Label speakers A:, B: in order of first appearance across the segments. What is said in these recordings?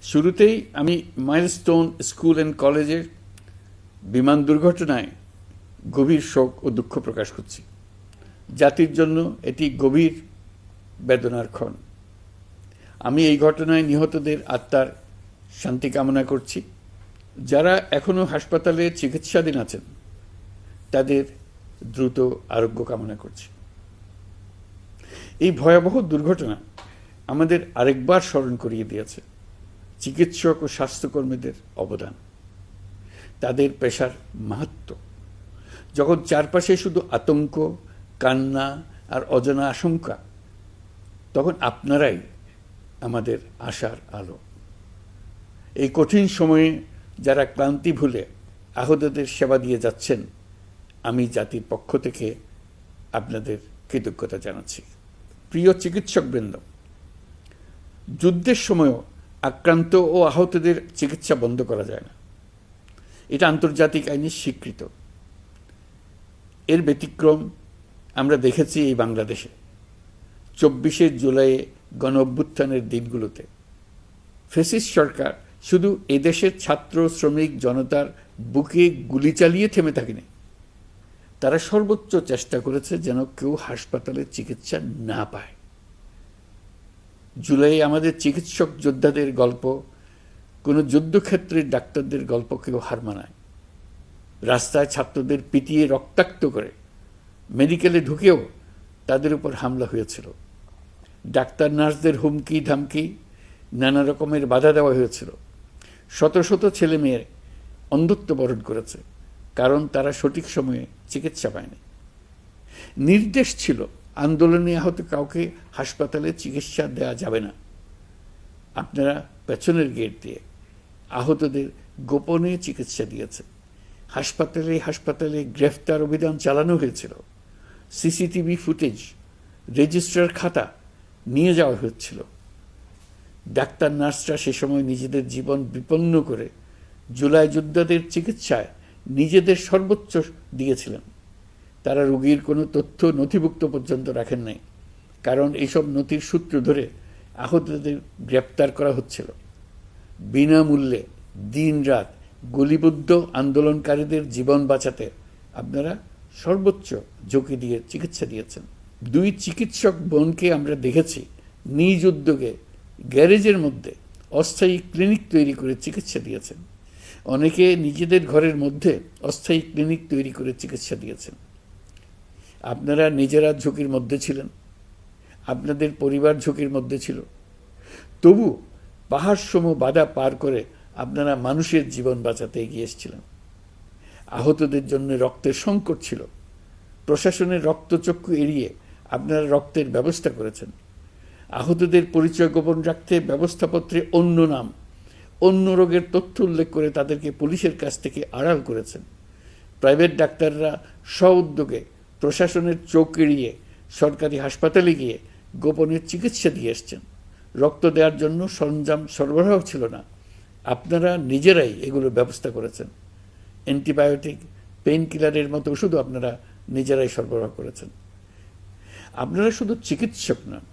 A: শুরুতেই আমি milestone school and কলেজের বিমান দুর্ঘটনায় গভীর শোক ও দুঃখ প্রকাশ করছি। জাতির জন্য এটি গভীর বেদনার ক্ষণ। আমি এই ঘটনায় নিহতদের আত্মার শান্তি কামনা করছি। যারা এখনও হাসপাতালে চিকিৎসাধীন আছেন তাদের দ্রুত আরোগ্য কামনা করছি। এই ভয়াবহ দুর্ঘটনা আমাদের আরেকবার স্মরণ করিয়ে দিয়েছে চিকিৎসক ও স্বাস্থ্যকর্মীদের অবদান, তাদের পেশার মাহাত্ম্য। যখন চারপাশে শুধু আতঙ্ক, কান্না আর অজানা আশঙ্কা, তখন আপনারাই আমাদের আশার আলো। এই কঠিন সময়ে যারা ক্লান্তি ভুলে আহতদের সেবা দিয়ে যাচ্ছেন, আমি জাতির পক্ষ থেকে আপনাদের কৃতজ্ঞতা জানাচ্ছি। প্রিয় চিকিৎসকবৃন্দ, যুদ্ধের সময়ও আক্রান্ত ও আহতদের চিকিৎসা বন্ধ করা যায় না। এটা আন্তর্জাতিক আইনে স্বীকৃত। এর ব্যতিক্রম আমরা দেখেছি এই বাংলাদেশে 24শে জুলাই গণ অভ্যুত্থানের দিনগুলোতে। ফ্যাসিস্ট সরকার শুধু এদেশের ছাত্র শ্রমিক জনতার বুকে গুলি চালিয়ে থেমে থাকেনি, তারা সর্বোচ্চ চেষ্টা করেছে যেন কেউ হাসপাতালে চিকিৎসা না পায়। জুলাই আমাদের চিকিৎসক যোদ্ধাদের গল্প কোনো যুদ্ধক্ষেত্রের ডাক্তারদের গল্প কেউ হার মানায়। রাস্তায় ছাত্রদের পিটিয়ে রক্তাক্ত করে মেডিকেলে ঢুকেও তাদের উপর হামলা হয়েছিল। ডাক্তার নার্সদের হুমকি ধামকি, নানা রকমের বাধা দেওয়া হয়েছিল। শত শত ছেলে মেয়ে অন্ধত্ব বরণ করেছে, কারণ তারা সঠিক সময়ে চিকিৎসা পায়নি। নির্দেশ ছিল আন্দোলনে আহত কাউকে হাসপাতালে চিকিৎসা দেওয়া যাবে না। আপনারা পেছনের গেট দিয়ে আহতদের গোপনে চিকিৎসা দিয়েছে। হাসপাতালে হাসপাতালে গ্রেফতার অভিযান চালানো হয়েছিল। সিসিটিভি ফুটেজ, রেজিস্ট্রার খাতা নিয়ে যাওয়া হচ্ছিল। ডাক্তার নার্সরা সে সময় নিজেদের জীবন বিপন্ন করে জুলাই যোদ্ধাদের চিকিৎসায় নিজেদের সর্বোচ্চ দিয়েছিলেন। তারা রোগীর কোনো তথ্য নথিভুক্ত পর্যন্ত রাখেন নাই, কারণ এইসব নথির সূত্র ধরে আহতদের গ্রেপ্তার করা হচ্ছিল। বিনামূল্যে দিনরাত গুলিবদ্ধ আন্দোলনকারীদের জীবন বাঁচাতে আপনারা সর্বোচ্চ ঝুঁকি দিয়ে চিকিৎসা দিয়েছেন। 2 চিকিৎসক বোনকে আমরা দেখেছি নিজ উদ্যোগে গ্যারেজের মধ্যে অস্থায়ী ক্লিনিক তৈরি করে চিকিৎসা দিয়েছেন। অনেকে নিজেদের ঘরের মধ্যে অস্থায়ী ক্লিনিক তৈরি করে চিকিৎসা দিয়েছেন। আপনারা নিজেরা ঝুঁকির মধ্যে ছিলেন, আপনাদের পরিবার ঝুঁকির মধ্যে ছিল, তবু পাহাড়সম বাধা পার করে আপনারা মানুষের জীবন বাঁচাতে এগিয়ে এসেছিলেন। আহতদের জন্য রক্তের সংকট ছিল। প্রশাসনের রক্তচক্ষু এড়িয়ে আপনারা রক্তের ব্যবস্থা করেছেন। আহতদের পরিচয় গোপন রাখতে ব্যবস্থাপত্রে অন্য নাম, অন্য রোগের তথ্য উল্লেখ করে তাদেরকে পুলিশের কাছ থেকে আড়াল করেছেন। প্রাইভেট ডাক্তাররা স্ব-উদ্যোগে প্রশাসনের চোখ এড়িয়ে সরকারি হাসপাতালে গিয়ে গোপনে চিকিৎসা দিয়ে এসছেন। রক্ত দেওয়ার জন্য সরঞ্জাম সরবরাহ ছিল না, আপনারা নিজেরাই এগুলোর ব্যবস্থা করেছেন। অ্যান্টিবায়োটিক, পেইন কিলারের মতো ওষুধও আপনারা নিজেরাই সরবরাহ করেছেন। আপনারা শুধু চিকিৎসক নন,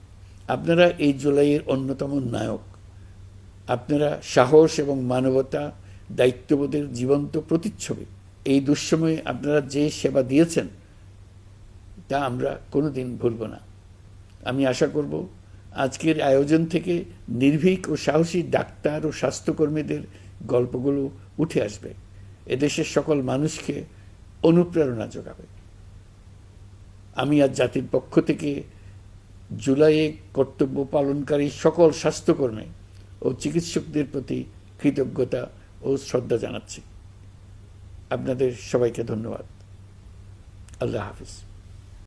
A: আপনারা এই জুলাইয়ের অন্যতম নায়ক। আপনারা সাহস এবং মানবতা, দায়িত্ববোধের জীবন্ত প্রতিচ্ছবি। এই দুঃসময়ে আপনারা যে সেবা দিয়েছেন তা আমরা কোনোদিন ভুলব না। আমি আশা করব আজকের আয়োজন থেকে নির্ভীক ও সাহসী ডাক্তার ও স্বাস্থ্যকর্মীদের গল্পগুলো উঠে আসবে, এদেশের সকল মানুষকে অনুপ্রেরণা যোগাবে। আমি আজ জাতির পক্ষ থেকে জুলাইয়ে কর্তব্য পালনকারী সকল স্বাস্থ্যকর্মী ও চিকিৎসকদের প্রতি কৃতজ্ঞতা ও শ্রদ্ধা জানাচ্ছি। আপনাদের সবাইকে ধন্যবাদ। আল্লাহ হাফিজ।